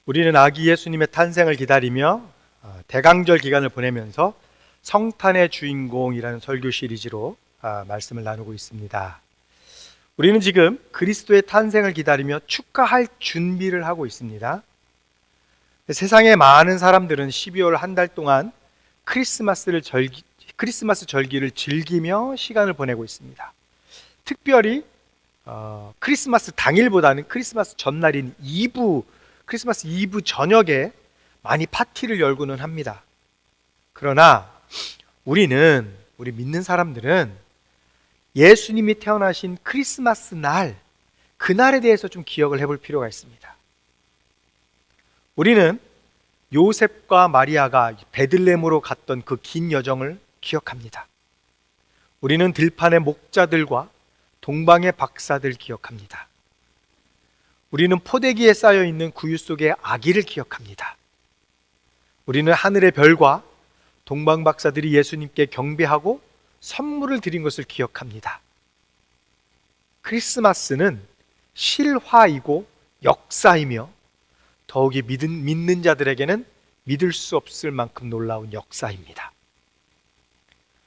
우리는 아기 예수님의 탄생을 기다리며 대강절 기간을 보내면서 성탄의 주인공이라는 설교 시리즈로 말씀을 나누고 있습니다. 우리는 지금 그리스도의 탄생을 기다리며 축하할 준비를 하고 있습니다. 세상의 많은 사람들은 12월 한 달 동안 크리스마스 절기를 즐기며 시간을 보내고 있습니다. 특별히 크리스마스 당일보다는 크리스마스 전날인 크리스마스 이브 저녁에 많이 파티를 열고는 합니다. 그러나 우리 믿는 사람들은 예수님이 태어나신 크리스마스 날, 그날에 대해서 좀 기억을 해볼 필요가 있습니다. 우리는 요셉과 마리아가 베들레헴으로 갔던 그 긴 여정을 기억합니다. 우리는 들판의 목자들과 동방의 박사들 기억합니다. 우리는 포대기에 쌓여있는 구유 속의 아기를 기억합니다. 우리는 하늘의 별과 동방 박사들이 예수님께 경배하고 선물을 드린 것을 기억합니다. 크리스마스는 실화이고 역사이며 더욱이 믿는 자들에게는 믿을 수 없을 만큼 놀라운 역사입니다.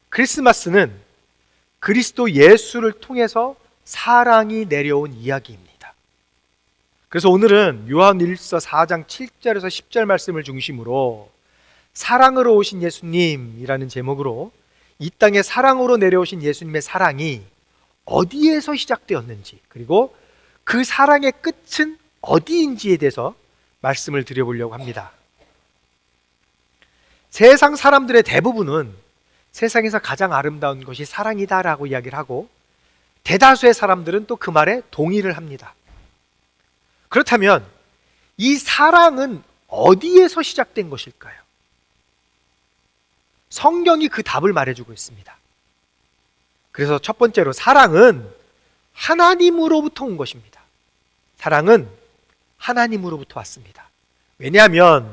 크리스마스는 그리스도 예수를 통해서 사랑이 내려온 이야기입니다. 그래서 오늘은 요한일서 4장 7절에서 10절 말씀을 중심으로 사랑으로 오신 예수님이라는 제목으로 이 땅에 사랑으로 내려오신 예수님의 사랑이 어디에서 시작되었는지, 그리고 그 사랑의 끝은 어디인지에 대해서 말씀을 드려보려고 합니다. 세상 사람들의 대부분은 세상에서 가장 아름다운 것이 사랑이다라고 이야기를 하고, 대다수의 사람들은 또 그 말에 동의를 합니다. 그렇다면 이 사랑은 어디에서 시작된 것일까요? 성경이 그 답을 말해주고 있습니다. 그래서 첫 번째로 사랑은 하나님으로부터 온 것입니다. 사랑은 하나님으로부터 왔습니다. 왜냐하면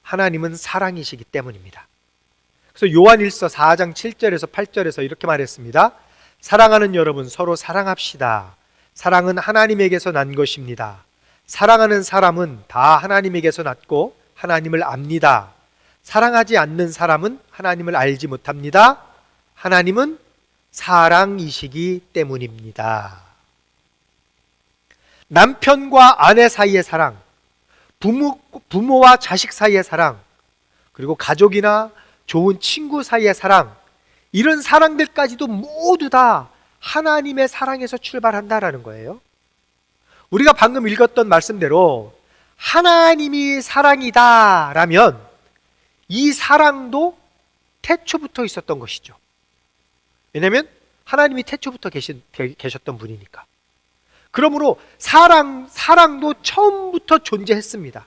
하나님은 사랑이시기 때문입니다. 그래서 요한일서 4장 7절에서 8절에서 이렇게 말했습니다. 사랑하는 여러분, 서로 사랑합시다. 사랑은 하나님에게서 난 것입니다. 사랑하는 사람은 다 하나님에게서 났고 하나님을 압니다. 사랑하지 않는 사람은 하나님을 알지 못합니다. 하나님은 사랑이시기 때문입니다. 남편과 아내 사이의 사랑, 부모와 자식 사이의 사랑, 그리고 가족이나 좋은 친구 사이의 사랑, 이런 사랑들까지도 모두 다 하나님의 사랑에서 출발한다라는 거예요. 우리가 방금 읽었던 말씀대로 하나님이 사랑이다라면 이 사랑도 태초부터 있었던 것이죠. 왜냐하면 하나님이 태초부터 계셨던 분이니까. 그러므로 사랑도 처음부터 존재했습니다.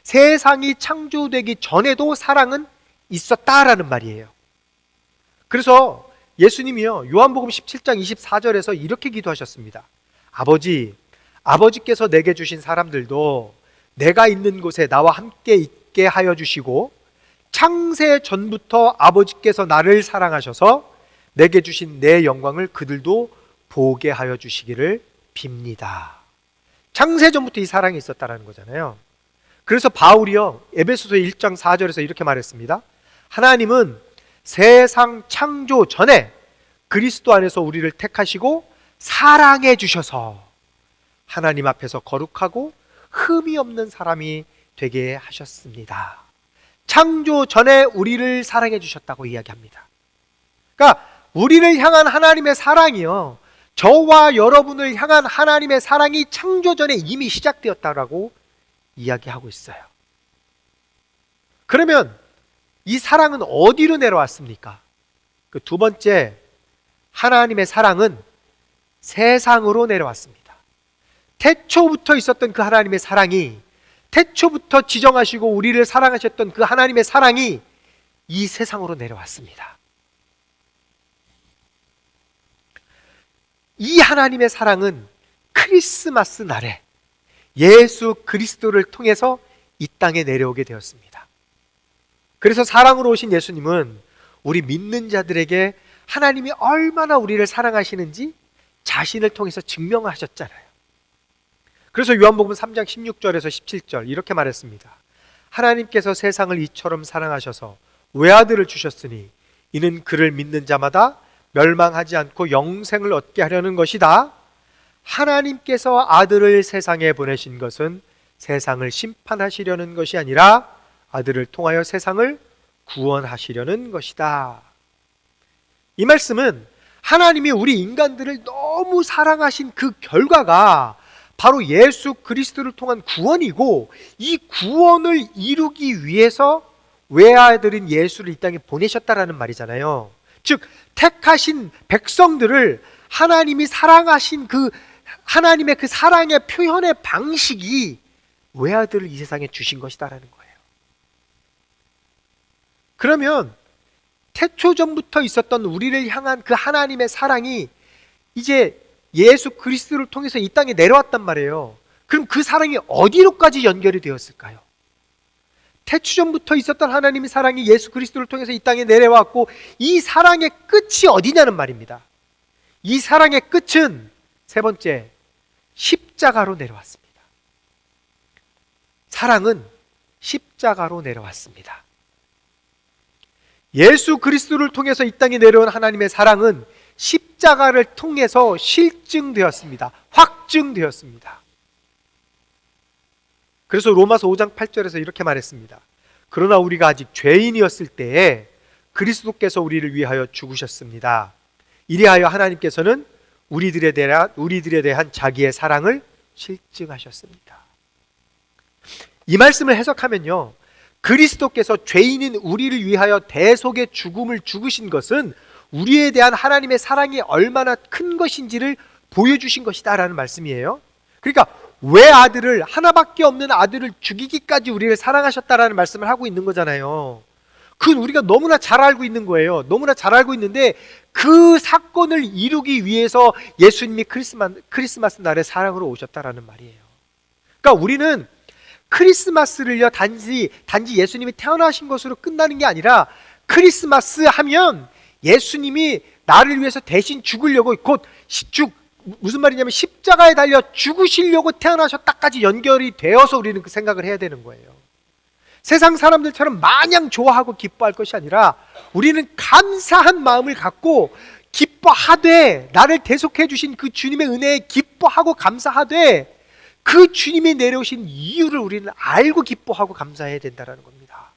세상이 창조되기 전에도 사랑은 있었다라는 말이에요. 그래서 예수님이요, 요한복음 17장 24절에서 이렇게 기도하셨습니다. 아버지께서 내게 주신 사람들도 내가 있는 곳에 나와 함께 있게 하여 주시고, 창세 전부터 아버지께서 나를 사랑하셔서 내게 주신 내 영광을 그들도 보게 하여 주시기를 빕니다. 창세 전부터 이 사랑이 있었다는 거잖아요. 그래서 바울이요, 에베소서 1장 4절에서 이렇게 말했습니다. 하나님은 세상 창조 전에 그리스도 안에서 우리를 택하시고 사랑해 주셔서 하나님 앞에서 거룩하고 흠이 없는 사람이 되게 하셨습니다. 창조 전에 우리를 사랑해 주셨다고 이야기합니다. 그러니까 우리를 향한 하나님의 사랑이요, 저와 여러분을 향한 하나님의 사랑이 창조 전에 이미 시작되었다라고 이야기하고 있어요. 그러면 이 사랑은 어디로 내려왔습니까? 그 두 번째, 하나님의 사랑은 세상으로 내려왔습니다. 태초부터 있었던 그 하나님의 사랑이, 태초부터 지정하시고 우리를 사랑하셨던 그 하나님의 사랑이 이 세상으로 내려왔습니다. 이 하나님의 사랑은 크리스마스 날에 예수 그리스도를 통해서 이 땅에 내려오게 되었습니다. 그래서 사랑으로 오신 예수님은 우리 믿는 자들에게 하나님이 얼마나 우리를 사랑하시는지 자신을 통해서 증명하셨잖아요. 그래서 요한복음 3장 16절에서 17절 이렇게 말했습니다. 하나님께서 세상을 이처럼 사랑하셔서 외아들을 주셨으니 이는 그를 믿는 자마다 멸망하지 않고 영생을 얻게 하려는 것이다. 하나님께서 아들을 세상에 보내신 것은 세상을 심판하시려는 것이 아니라 아들을 통하여 세상을 구원하시려는 것이다. 이 말씀은 하나님이 우리 인간들을 너무 사랑하신 그 결과가 바로 예수 그리스도를 통한 구원이고, 이 구원을 이루기 위해서 외아들인 예수를 이 땅에 보내셨다라는 말이잖아요. 즉 택하신 백성들을 하나님이 사랑하신 그 하나님의 그 사랑의 표현의 방식이 외아들을 이 세상에 주신 것이다라는 거예요. 그러면 태초전부터 있었던 우리를 향한 그 하나님의 사랑이 이제 예수 그리스도를 통해서 이 땅에 내려왔단 말이에요. 그럼 그 사랑이 어디로까지 연결이 되었을까요? 태초전부터 있었던 하나님의 사랑이 예수 그리스도를 통해서 이 땅에 내려왔고, 이 사랑의 끝이 어디냐는 말입니다. 이 사랑의 끝은 세 번째, 십자가로 내려왔습니다. 사랑은 십자가로 내려왔습니다. 예수 그리스도를 통해서 이 땅에 내려온 하나님의 사랑은 십자가를 통해서 실증되었습니다. 확증되었습니다. 그래서 로마서 5장 8절에서 이렇게 말했습니다. 그러나 우리가 아직 죄인이었을 때에 그리스도께서 우리를 위하여 죽으셨습니다. 이리하여 하나님께서는 우리들에 대한 자기의 사랑을 실증하셨습니다. 이 말씀을 해석하면요, 그리스도께서 죄인인 우리를 위하여 대속의 죽음을 죽으신 것은 우리에 대한 하나님의 사랑이 얼마나 큰 것인지를 보여주신 것이다라는 말씀이에요. 그러니까 외아들을, 하나밖에 없는 아들을 죽이기까지 우리를 사랑하셨다라는 말씀을 하고 있는 거잖아요. 그건 우리가 너무나 잘 알고 있는 거예요. 너무나 잘 알고 있는데 그 사건을 이루기 위해서 예수님이 크리스마스 날에 사랑으로 오셨다라는 말이에요. 그러니까 우리는 크리스마스를요 단지 예수님이 태어나신 것으로 끝나는 게 아니라, 크리스마스 하면 예수님이 나를 위해서 대신 죽으려고 무슨 말이냐면 십자가에 달려 죽으시려고 태어나셨다까지 연결이 되어서 우리는 그 생각을 해야 되는 거예요. 세상 사람들처럼 마냥 좋아하고 기뻐할 것이 아니라 우리는 감사한 마음을 갖고 기뻐하되, 나를 대속해 주신 그 주님의 은혜에 기뻐하고 감사하되, 그 주님이 내려오신 이유를 우리는 알고 기뻐하고 감사해야 된다는 겁니다.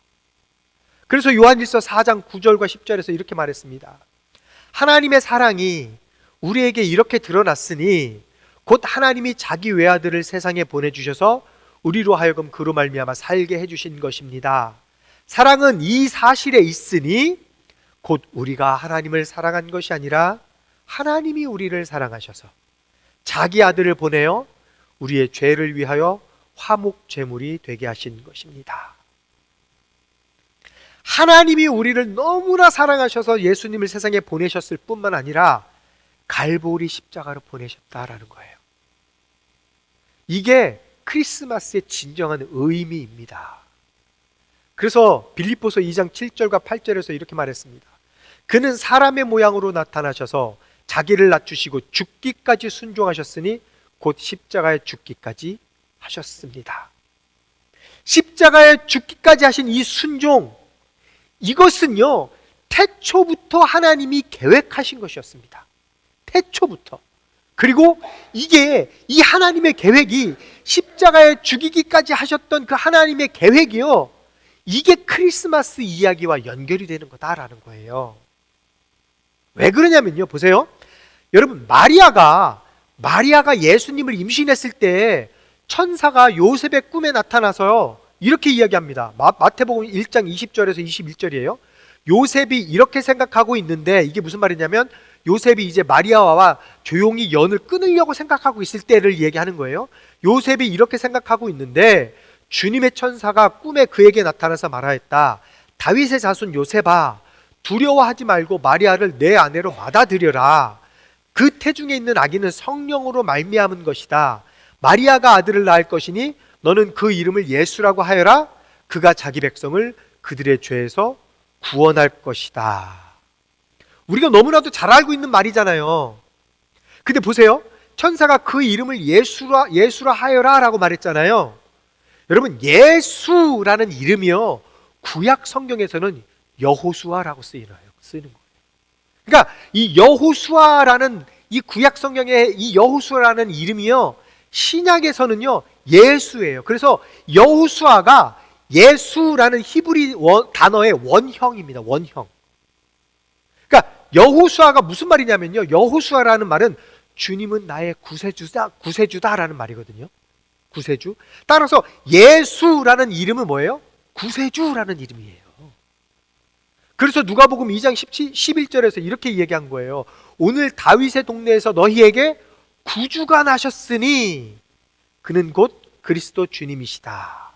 그래서 요한일서 4장 9절과 10절에서 이렇게 말했습니다. 하나님의 사랑이 우리에게 이렇게 드러났으니 곧 하나님이 자기 외아들을 세상에 보내주셔서 우리로 하여금 그로 말미암아 살게 해주신 것입니다. 사랑은 이 사실에 있으니 곧 우리가 하나님을 사랑한 것이 아니라 하나님이 우리를 사랑하셔서 자기 아들을 보내어 우리의 죄를 위하여 화목 제물이 되게 하신 것입니다. 하나님이 우리를 너무나 사랑하셔서 예수님을 세상에 보내셨을 뿐만 아니라 갈보리 십자가로 보내셨다라는 거예요. 이게 크리스마스의 진정한 의미입니다. 그래서 빌립보서 2장 7절과 8절에서 이렇게 말했습니다. 그는 사람의 모양으로 나타나셔서 자기를 낮추시고 죽기까지 순종하셨으니 곧 십자가에 죽기까지 하셨습니다. 십자가에 죽기까지 하신 이 순종, 이것은요 태초부터 하나님이 계획하신 것이었습니다. 태초부터. 그리고 이게, 이 하나님의 계획이, 십자가에 죽이기까지 하셨던 그 하나님의 계획이요, 이게 크리스마스 이야기와 연결이 되는 거다라는 거예요. 왜 그러냐면요, 보세요. 여러분, 마리아가 예수님을 임신했을 때 천사가 요셉의 꿈에 나타나서요 이렇게 이야기합니다. 마태복음 1장 20절에서 21절이에요. 요셉이 이렇게 생각하고 있는데, 이게 무슨 말이냐면 요셉이 이제 마리아와 조용히 연을 끊으려고 생각하고 있을 때를 얘기하는 거예요. 요셉이 이렇게 생각하고 있는데 주님의 천사가 꿈에 그에게 나타나서 말하였다. 다윗의 자손 요셉아, 두려워하지 말고 마리아를 내 아내로 받아들여라. 그 태중에 있는 아기는 성령으로 말미암은 것이다. 마리아가 아들을 낳을 것이니 너는 그 이름을 예수라고 하여라. 그가 자기 백성을 그들의 죄에서 구원할 것이다. 우리가 너무나도 잘 알고 있는 말이잖아요. 근데 보세요. 천사가 그 이름을 예수라 하여라 라고 말했잖아요. 여러분, 예수라는 이름이요, 구약 성경에서는 여호수아라고 쓰이는 거예요. 그러니까 이 여호수아라는, 이 구약 성경의 이 여호수아라는 이름이요, 신약에서는요 예수예요. 그래서 여호수아가 예수라는 히브리 단어의 원형입니다. 원형. 그러니까 여호수아가 무슨 말이냐면요, 여호수아라는 말은 주님은 나의 구세주다라는 말이거든요. 구세주. 따라서 예수라는 이름은 뭐예요? 구세주라는 이름이에요. 그래서 누가복음 2장 11절에서 이렇게 얘기한 거예요. 오늘 다윗의 동네에서 너희에게 구주가 나셨으니 그는 곧 그리스도 주님이시다.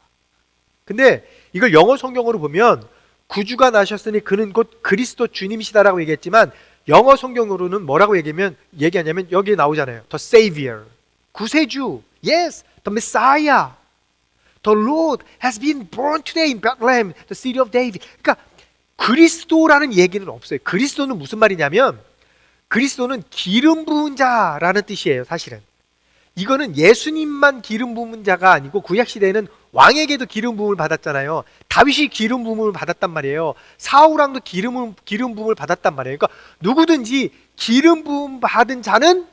근데 이걸 영어 성경으로 보면 구주가 나셨으니 그는 곧 그리스도 주님이시다라고 얘기했지만, 영어 성경으로는 뭐라고 얘기하냐면 여기 나오잖아요. The Savior, 구세주. Yes, the Messiah. The Lord has been born today in Bethlehem, the city of David. 그러니까 그리스도라는 얘기는 없어요. 그리스도는 무슨 말이냐면, 그리스도는 기름 부은 자라는 뜻이에요. 사실은 이거는 예수님만 기름 부은 자가 아니고, 구약시대에는 왕에게도 기름 부음을 받았잖아요. 다윗이 기름 부음을 받았단 말이에요. 사울왕도 기름 부음을 받았단 말이에요. 그러니까 누구든지 기름 부음 받은 자는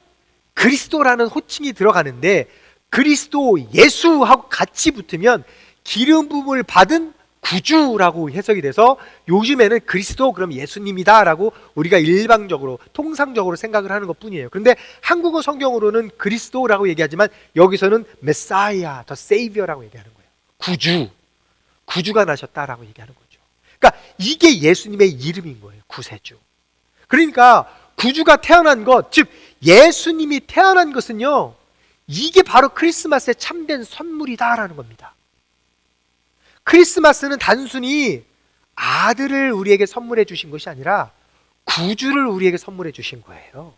그리스도라는 호칭이 들어가는데, 그리스도, 예수하고 같이 붙으면 기름 부음을 받은 구주라고 해석이 돼서 요즘에는 그리스도 그럼 예수님이다라고 우리가 일방적으로 통상적으로 생각을 하는 것뿐이에요. 그런데 한국어 성경으로는 그리스도라고 얘기하지만 여기서는 메사이아, 더 세이비어라고 얘기하는 거예요. 구주가 나셨다라고 얘기하는 거죠. 그러니까 이게 예수님의 이름인 거예요. 구세주. 그러니까 구주가 태어난 것, 즉 예수님이 태어난 것은요, 이게 바로 크리스마스의 참된 선물이다라는 겁니다. 크리스마스는 단순히 아들을 우리에게 선물해 주신 것이 아니라 구주를 우리에게 선물해 주신 거예요.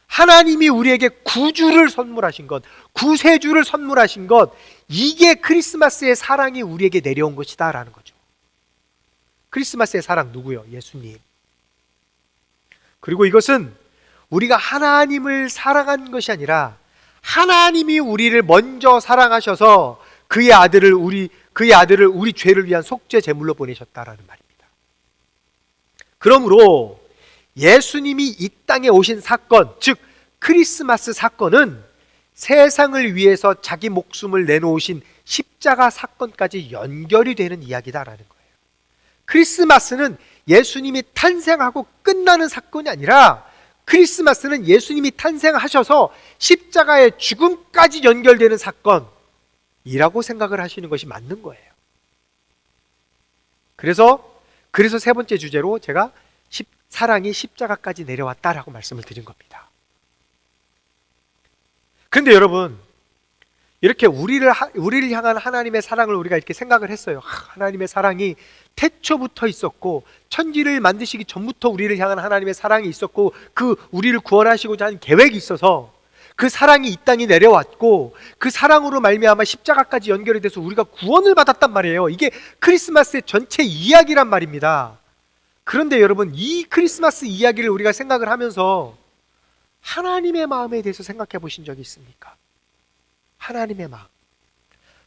하나님이 우리에게 구주를 선물하신 것, 구세주를 선물하신 것, 이게 크리스마스의 사랑이 우리에게 내려온 것이다라는 거죠. 크리스마스의 사랑 누구요? 예수님. 그리고 이것은 우리가 하나님을 사랑한 것이 아니라 하나님이 우리를 먼저 사랑하셔서 그의 아들을 우리 죄를 위한 속죄 제물로 보내셨다라는 말입니다. 그러므로 예수님이 이 땅에 오신 사건, 즉 크리스마스 사건은 세상을 위해서 자기 목숨을 내놓으신 십자가 사건까지 연결이 되는 이야기다라는 거예요. 크리스마스는 예수님이 탄생하고 끝나는 사건이 아니라, 크리스마스는 예수님이 탄생하셔서 십자가의 죽음까지 연결되는 사건이라고 생각을 하시는 것이 맞는 거예요. 그래서 세 번째 주제로 제가 사랑이 십자가까지 내려왔다라고 말씀을 드린 겁니다. 그런데 여러분, 이렇게 우리를 향한 하나님의 사랑을 우리가 이렇게 생각을 했어요. 하나님의 사랑이 태초부터 있었고, 천지를 만드시기 전부터 우리를 향한 하나님의 사랑이 있었고, 우리를 구원하시고자 하는 계획이 있어서 그 사랑이 이 땅에 내려왔고, 그 사랑으로 말미암아 십자가까지 연결이 돼서 우리가 구원을 받았단 말이에요. 이게 크리스마스의 전체 이야기란 말입니다. 그런데 여러분, 이 크리스마스 이야기를 우리가 생각을 하면서 하나님의 마음에 대해서 생각해 보신 적이 있습니까? 하나님의 마음.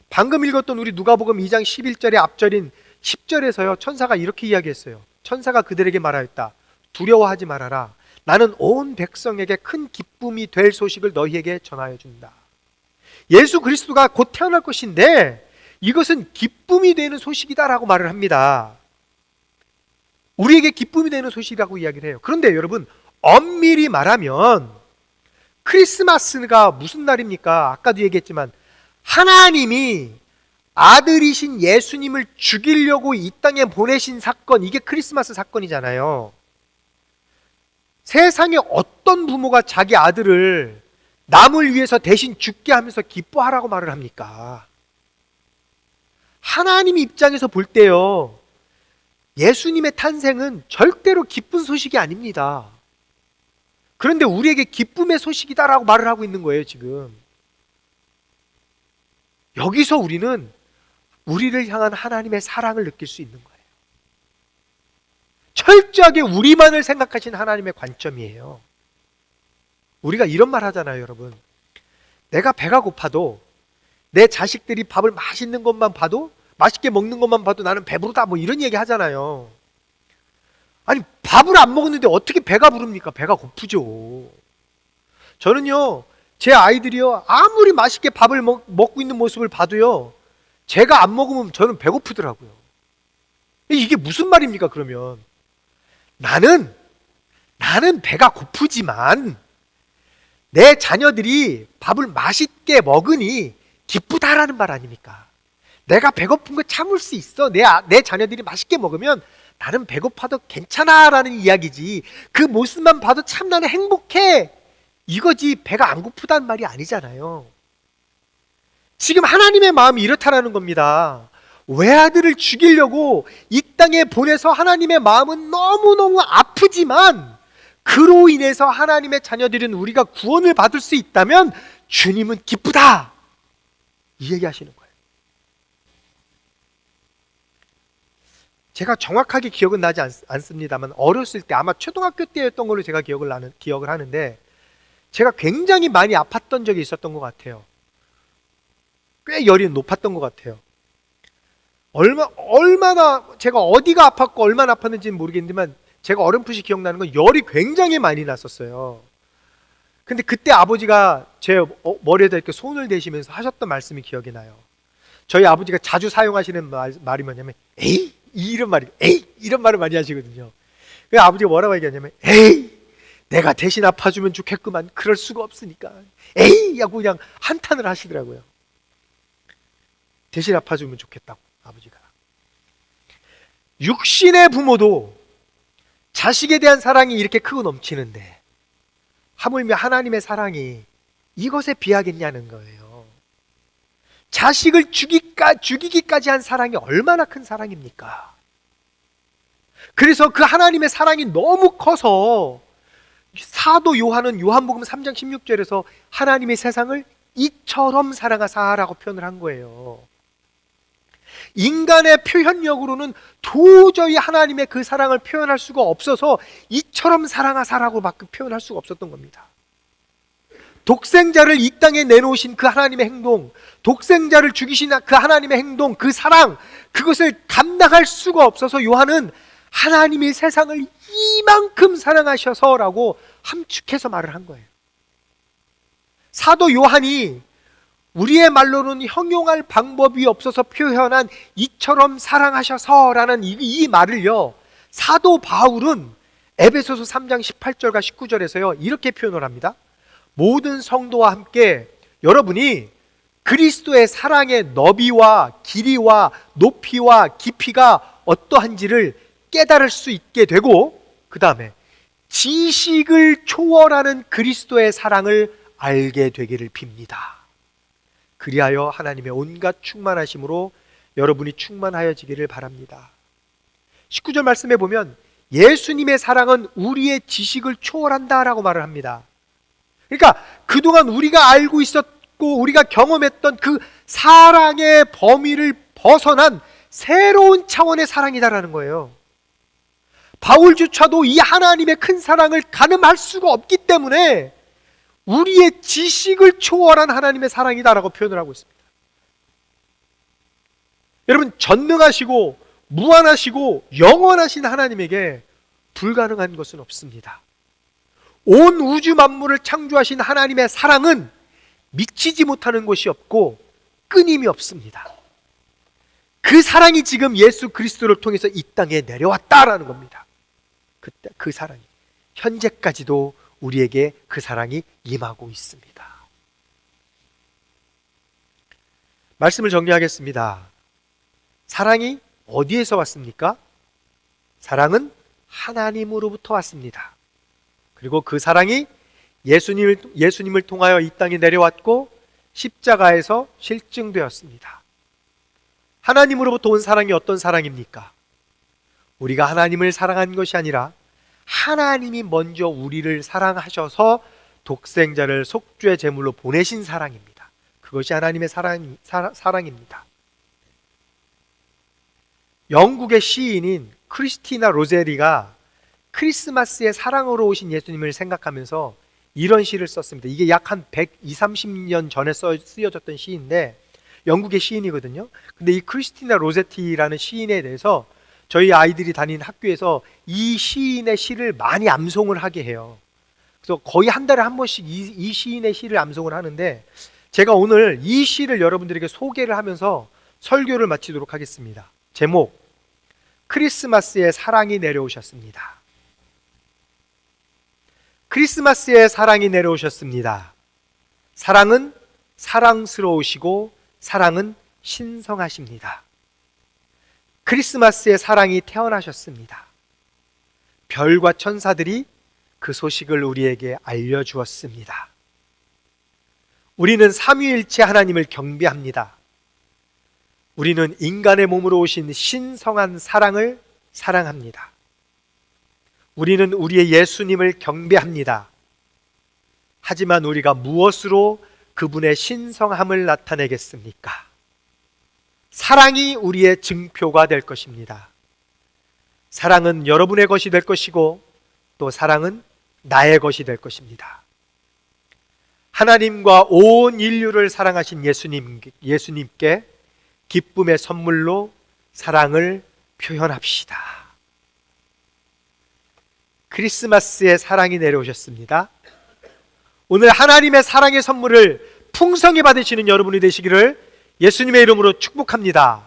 방금 읽었던 우리 누가복음 2장 11절의 앞절인 10절에서요, 천사가 이렇게 이야기했어요. 천사가 그들에게 말하였다. 두려워하지 말아라. 나는 온 백성에게 큰 기쁨이 될 소식을 너희에게 전하여 준다. 예수 그리스도가 곧 태어날 것인데 이것은 기쁨이 되는 소식이다라고 말을 합니다. 우리에게 기쁨이 되는 소식이라고 이야기를 해요. 그런데 여러분, 엄밀히 말하면 크리스마스가 무슨 날입니까? 아까도 얘기했지만 하나님이 아들이신 예수님을 죽이려고 이 땅에 보내신 사건, 이게 크리스마스 사건이잖아요. 세상에 어떤 부모가 자기 아들을 남을 위해서 대신 죽게 하면서 기뻐하라고 말을 합니까? 하나님 입장에서 볼 때요, 예수님의 탄생은 절대로 기쁜 소식이 아닙니다. 그런데 우리에게 기쁨의 소식이다라고 말을 하고 있는 거예요, 지금. 여기서 우리는 우리를 향한 하나님의 사랑을 느낄 수 있는 거예요. 철저하게 우리만을 생각하신 하나님의 관점이에요. 우리가 이런 말 하잖아요, 여러분. 내가 배가 고파도 내 자식들이 밥을 맛있는 것만 봐도, 맛있게 먹는 것만 봐도 나는 배부르다, 뭐 이런 얘기 하잖아요. 아니, 밥을 안 먹었는데 어떻게 배가 부릅니까? 배가 고프죠. 저는요, 제 아이들이요, 아무리 맛있게 밥을 먹고 있는 모습을 봐도요, 제가 안 먹으면 저는 배고프더라고요. 이게 무슨 말입니까, 그러면? 나는 배가 고프지만 내 자녀들이 밥을 맛있게 먹으니 기쁘다라는 말 아닙니까? 내가 배고픈 거 참을 수 있어. 내 자녀들이 맛있게 먹으면 나는 배고파도 괜찮아라는 이야기지. 그 모습만 봐도 참 나는 행복해. 이거지, 배가 안 고프다는 말이 아니잖아요. 지금 하나님의 마음이 이렇다라는 겁니다. 외아들을 죽이려고 이 땅에 보내서 하나님의 마음은 너무너무 아프지만 그로 인해서 하나님의 자녀들은 우리가 구원을 받을 수 있다면 주님은 기쁘다, 이 얘기하시는 거예요. 제가 정확하게 기억은 나지 않습니다만 어렸을 때, 아마 초등학교 때였던 걸로 제가 기억을 하는데, 제가 굉장히 많이 아팠던 적이 있었던 것 같아요. 꽤 열이 높았던 것 같아요. 얼마나 제가 어디가 아팠고 얼마나 아팠는지는 모르겠지만 제가 어렴풋이 기억나는 건 열이 굉장히 많이 났었어요. 근데 그때 아버지가 제 머리에다 이렇게 손을 대시면서 하셨던 말씀이 기억이 나요. 저희 아버지가 자주 사용하시는 말이 뭐냐면 에이, 이런 말을 많이 하시거든요. 그 아버지가 뭐라고 얘기하냐면, 에이, 내가 대신 아파주면 좋겠구만. 그럴 수가 없으니까 에이 하고 그냥 한탄을 하시더라고요. 대신 아파주면 좋겠다고, 아버지가. 육신의 부모도 자식에 대한 사랑이 이렇게 크고 넘치는데 하물며 하나님의 사랑이 이것에 비하겠냐는 거예요. 자식을 죽이기까지 한 사랑이 얼마나 큰 사랑입니까? 그래서 그 하나님의 사랑이 너무 커서 사도 요한은 요한복음 3장 16절에서 하나님의 세상을 이처럼 사랑하사라고 표현을 한 거예요. 인간의 표현력으로는 도저히 하나님의 그 사랑을 표현할 수가 없어서 이처럼 사랑하사라고 막 표현할 수가 없었던 겁니다. 독생자를 이 땅에 내놓으신 그 하나님의 행동, 독생자를 죽이신 그 하나님의 행동, 그 사랑, 그것을 감당할 수가 없어서 요한은 하나님이 세상을 이만큼 사랑하셔서라고 함축해서 말을 한 거예요. 사도 요한이 우리의 말로는 형용할 방법이 없어서 표현한 이처럼 사랑하셔서라는 이 말을요, 사도 바울은 에베소서 3장 18절과 19절에서요 이렇게 표현을 합니다. 모든 성도와 함께 여러분이 그리스도의 사랑의 너비와 길이와 높이와 깊이가 어떠한지를 깨달을 수 있게 되고, 그 다음에 지식을 초월하는 그리스도의 사랑을 알게 되기를 빕니다. 그리하여 하나님의 온갖 충만하심으로 여러분이 충만하여지기를 바랍니다. 19절 말씀에 보면 예수님의 사랑은 우리의 지식을 초월한다라고 말을 합니다. 그러니까 그동안 우리가 알고 있었고 우리가 경험했던 그 사랑의 범위를 벗어난 새로운 차원의 사랑이다라는 거예요. 바울조차도 이 하나님의 큰 사랑을 가늠할 수가 없기 때문에 우리의 지식을 초월한 하나님의 사랑이다라고 표현을 하고 있습니다. 여러분, 전능하시고 무한하시고 영원하신 하나님에게 불가능한 것은 없습니다. 온 우주 만물을 창조하신 하나님의 사랑은 미치지 못하는 것이 없고 끊임이 없습니다. 그 사랑이 지금 예수 그리스도를 통해서 이 땅에 내려왔다라는 겁니다. 그 사랑이 현재까지도 우리에게 그 사랑이 임하고 있습니다. 말씀을 정리하겠습니다. 사랑이 어디에서 왔습니까? 사랑은 하나님으로부터 왔습니다. 그리고 그 사랑이 예수님을 통하여 이 땅에 내려왔고 십자가에서 실증되었습니다. 하나님으로부터 온 사랑이 어떤 사랑입니까? 우리가 하나님을 사랑한 것이 아니라 하나님이 먼저 우리를 사랑하셔서 독생자를 속죄 제물로 보내신 사랑입니다. 그것이 하나님의 사랑입니다. 영국의 시인인 크리스티나 로제리가 크리스마스에 사랑으로 오신 예수님을 생각하면서 이런 시를 썼습니다. 이게 약 한 120, 30년 전에 쓰여졌던 시인데 영국의 시인이거든요. 근데 이 크리스티나 로세티라는 시인에 대해서 저희 아이들이 다니는 학교에서 이 시인의 시를 많이 암송을 하게 해요. 그래서 거의 한 달에 한 번씩 이 시인의 시를 암송을 하는데 제가 오늘 이 시를 여러분들에게 소개를 하면서 설교를 마치도록 하겠습니다. 제목, 크리스마스의 사랑이 내려오셨습니다. 크리스마스의 사랑이 내려오셨습니다. 사랑은 사랑스러우시고 사랑은 신성하십니다. 크리스마스의 사랑이 태어나셨습니다. 별과 천사들이 그 소식을 우리에게 알려주었습니다. 우리는 삼위일체 하나님을 경배합니다. 우리는 인간의 몸으로 오신 신성한 사랑을 사랑합니다. 우리는 우리의 예수님을 경배합니다. 하지만 우리가 무엇으로 그분의 신성함을 나타내겠습니까? 사랑이 우리의 증표가 될 것입니다. 사랑은 여러분의 것이 될 것이고 또 사랑은 나의 것이 될 것입니다. 하나님과 온 인류를 사랑하신 예수님께 기쁨의 선물로 사랑을 표현합시다. 크리스마스의 사랑이 내려오셨습니다. 오늘 하나님의 사랑의 선물을 풍성히 받으시는 여러분이 되시기를 예수님의 이름으로 축복합니다.